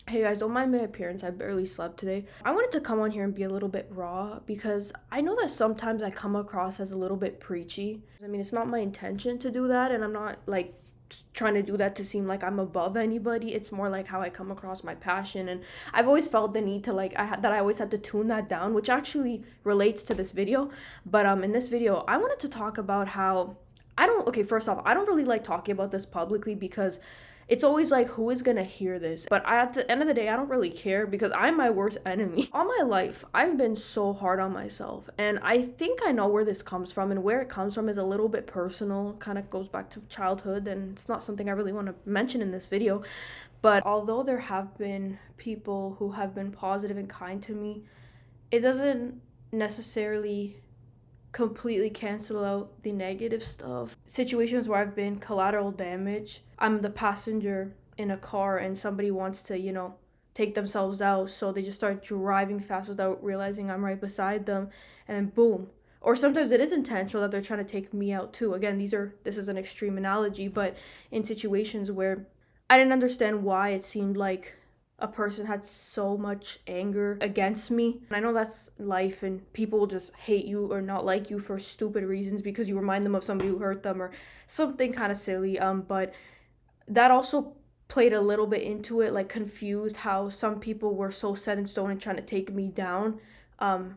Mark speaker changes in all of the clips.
Speaker 1: Hey guys, don't mind my appearance. I barely slept today. I wanted to come on here and be a little bit raw because I know that sometimes I come across as a little bit preachy. I mean, it's not my intention to do that, and I'm not like trying to do that to seem like I'm above anybody. It's more like how I come across my passion, and I've always felt the need to that I always had to tune that down, which actually relates to this video. But in this video, I wanted to talk about how I don't okay, first off, I don't really like talking about this publicly because it's always like, who is gonna hear this? But at the end of the day, I don't really care because I'm my worst enemy. All my life, I've been so hard on myself. And I think I know where this comes from. And where it comes from is a little bit personal, kind of goes back to childhood. And it's not something I really want to mention in this video. But although there have been people who have been positive and kind to me, it doesn't necessarily completely cancel out the negative stuff. Situations where I've been collateral damage. I'm the passenger in a car and somebody wants to, take themselves out, so they just start driving fast without realizing I'm right beside them, and then boom. Or sometimes it is intentional that they're trying to take me out too. Again, this is an extreme analogy, but in situations where I didn't understand why it seemed like a person had so much anger against me. And I know that's life and people will just hate you or not like you for stupid reasons because you remind them of somebody who hurt them or something kind of silly. But that also played a little bit into it, like confused how some people were so set in stone and trying to take me down. Um,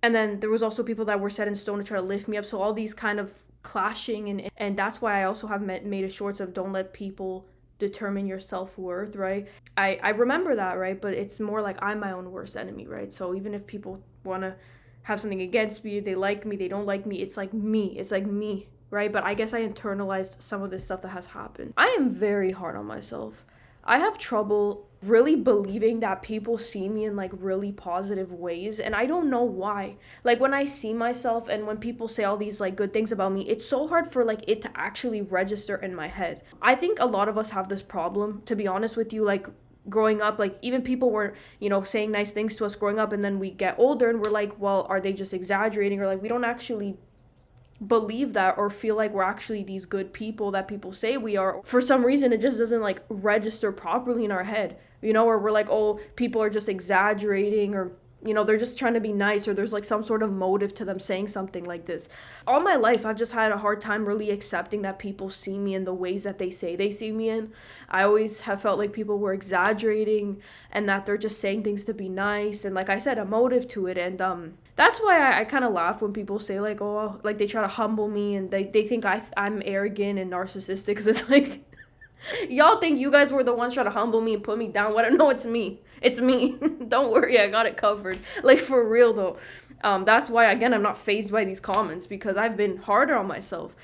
Speaker 1: and then there was also people that were set in stone to try to lift me up. So all these kind of clashing, and that's why I also have made a shorts of don't let people determine your self-worth, right? I remember that, right? But it's more like I'm my own worst enemy, right? So even if people want to have something against me, they like me, they don't like me, it's like me, right? But I guess I internalized some of this stuff that has happened. I am very hard on myself. I have trouble really believing that people see me in like really positive ways, and I don't know why. Like when I see myself and when people say all these like good things about me, it's so hard for like it to actually register in my head. I think a lot of us have this problem, to be honest with you, like growing up, like even people were, saying nice things to us growing up, and then we get older and we're like, well, are they just exaggerating, or like we don't actually believe that or feel like we're actually these good people that people say we are. For some reason it just doesn't like register properly in our head, or we're like, oh, people are just exaggerating, or they're just trying to be nice, or there's like some sort of motive to them saying something like this. All my life I've just had a hard time really accepting that people see me in the ways that they say they see me in. I always have felt like people were exaggerating and that they're just saying things to be nice, and like I said, a motive to it. And that's why I kind of laugh when people say like, oh, like they try to humble me and they think I'm arrogant and narcissistic, because it's like, y'all think you guys were the ones trying to humble me and put me down. What? No, it's me. It's me. Don't worry, I got it covered. Like for real though. That's why again I'm not fazed by these comments, because I've been harder on myself.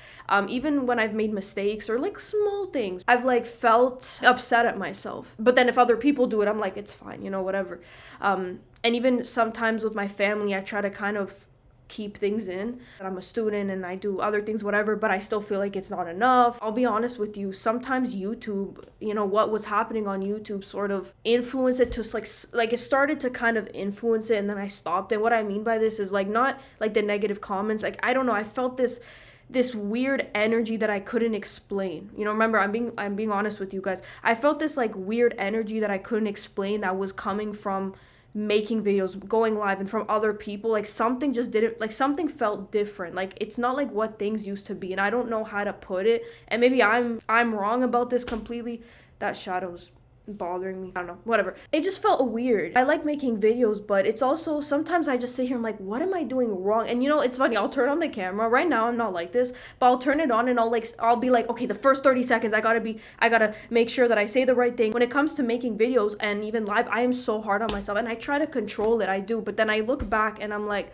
Speaker 1: Even when I've made mistakes or like small things, I've like felt upset at myself. But then if other people do it, I'm like, it's fine, whatever. And even sometimes with my family, I try to kind of keep things in. I'm a student and I do other things, whatever, but I still feel like it's not enough. I'll be honest with you, sometimes YouTube, what was happening on YouTube sort of influenced it to like it started to kind of influence it, and then I stopped. And what I mean by this is like not like the negative comments, like I don't know, I felt this weird energy that I couldn't explain. Remember, I'm being honest with you guys. I felt this like weird energy that I couldn't explain that was coming from making videos, going live, and from other people. Like something just didn't, like something felt different. Like it's not like what things used to be, and I don't know how to put it. And maybe I'm wrong about this completely. That shadow's bothering me. I don't know, whatever. It just felt weird. I like making videos, but it's also sometimes I just sit here and I'm like, what am I doing wrong? And it's funny, I'll turn on the camera. Right now I'm not like this, but I'll turn it on and I'll be like, okay, the first 30 seconds I gotta make sure that I say the right thing. When it comes to making videos and even live, I am so hard on myself and I try to control it. I do, but then I look back and I'm like,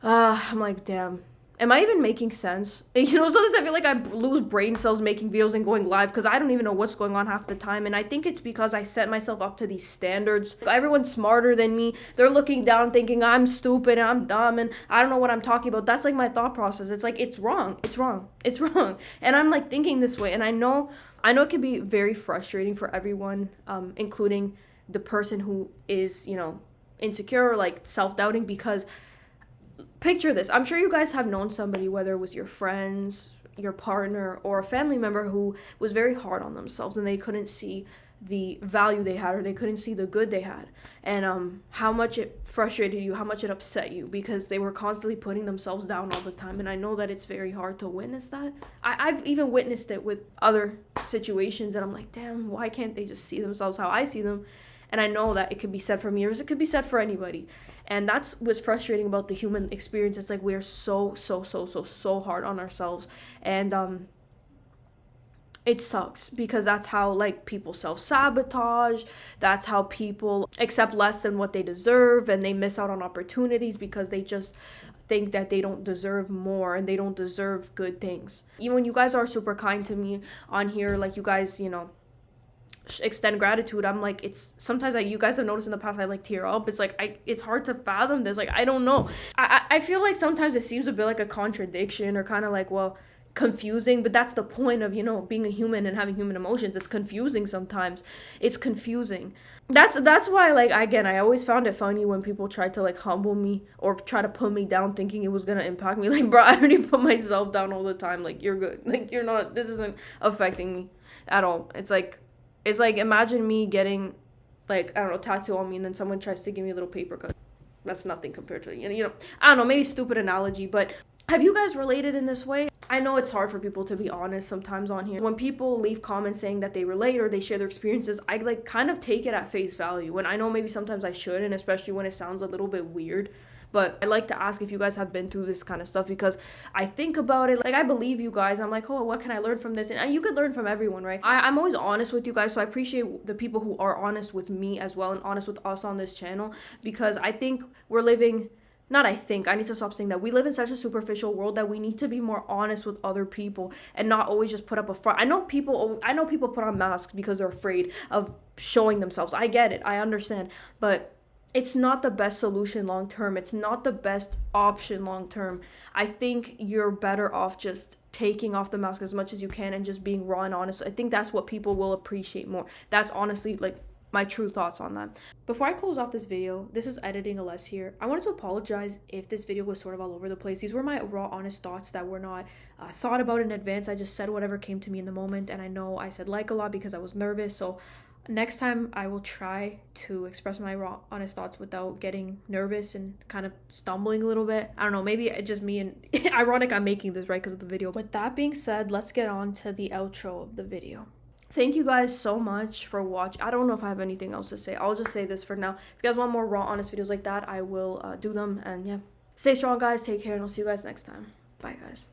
Speaker 1: damn, am I even making sense? Sometimes I feel like I lose brain cells making videos and going live because I don't even know what's going on half the time. And I think it's because I set myself up to these standards. Everyone's smarter than me. They're looking down thinking I'm stupid and I'm dumb and I don't know what I'm talking about. That's like my thought process. It's like, it's wrong. It's wrong. It's wrong. And I'm like thinking this way. And I know it can be very frustrating for everyone, including the person who is, insecure or like self-doubting, because picture this. I'm sure you guys have known somebody, whether it was your friends, your partner, or a family member who was very hard on themselves and they couldn't see the value they had, or they couldn't see the good they had, and how much it frustrated you, how much it upset you, because they were constantly putting themselves down all the time. And I know that it's very hard to witness that. I've even witnessed it with other situations, and I'm like, damn, why can't they just see themselves how I see them? And I know that it could be said for me, or it could be said for anybody. And that's what's frustrating about the human experience. It's like we're so hard on ourselves. And it sucks, because that's how like people self-sabotage. That's how people accept less than what they deserve, and they miss out on opportunities because they just think that they don't deserve more and they don't deserve good things. Even when you guys are super kind to me on here, like you guys, extend gratitude, I'm like, it's sometimes, like, you guys have noticed in the past, I like tear up. It's like it's hard to fathom this. Like, I don't know. I feel like sometimes it seems a bit like a contradiction, or kind of like, well, confusing, but that's the point of being a human and having human emotions. It's confusing sometimes. It's confusing. That's why, like, again, I always found it funny when people tried to like humble me or try to put me down, thinking it was gonna impact me. Like, bro, I already put myself down all the time. Like, you're good. Like, you're not. This isn't affecting me at all. It's like imagine me getting, like, I don't know, tattoo on me, and then someone tries to give me a little paper cut. That's nothing compared to, I don't know, maybe stupid analogy, but have you guys related in this way? I know it's hard for people to be honest sometimes on here. When people leave comments saying that they relate or they share their experiences, I like kind of take it at face value. And I know maybe sometimes I shouldn't, especially when it sounds a little bit weird. But I'd like to ask if you guys have been through this kind of stuff, because I think about it, like, I believe you guys. I'm like, oh, what can I learn from this? And you could learn from everyone, right? I'm always honest with you guys, so I appreciate the people who are honest with me as well, and honest with us on this channel, because I think we're living... Not I think, I need to stop saying that. We live in such a superficial world that we need to be more honest with other people and not always just put up a front. I know people put on masks because they're afraid of showing themselves. I get it. I understand. But it's not the best solution long term. It's not the best option long term. I think you're better off just taking off the mask as much as you can and just being raw and honest. I think that's what people will appreciate more. That's honestly, like, my true thoughts on that. Before I close off this video, this is editing Aless here. I wanted to apologize if this video was sort of all over the place. These were my raw, honest thoughts that were not thought about in advance. I just said whatever came to me in the moment, and I know I said like a lot because I was nervous. So next time I will try to express my raw, honest thoughts without getting nervous and kind of stumbling a little bit. I don't know, maybe it's just me, and ironic I'm making this right because of the video. With that being said, let's get on to the outro of the video. Thank you guys so much for watching. I don't know if I have anything else to say. I'll just say this for now. If you guys want more raw, honest videos like that, I will do them. And yeah, stay strong, guys. Take care, and I'll see you guys next time. Bye, guys.